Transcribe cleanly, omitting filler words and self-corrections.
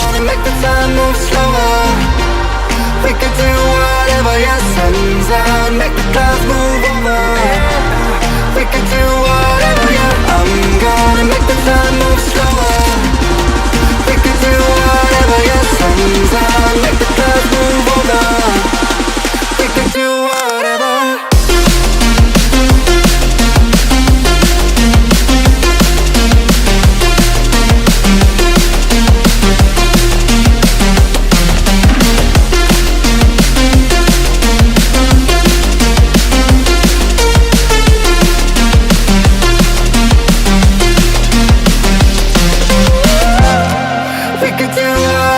gonna make the time move slower. We could do whatever, yeah, sun's out, make the clouds move over. We could do whatever, yeah. I'm gonna make the time move slower. We could do whatever, yeah, sun's out, make the clouds move over. We could do whatever. We could do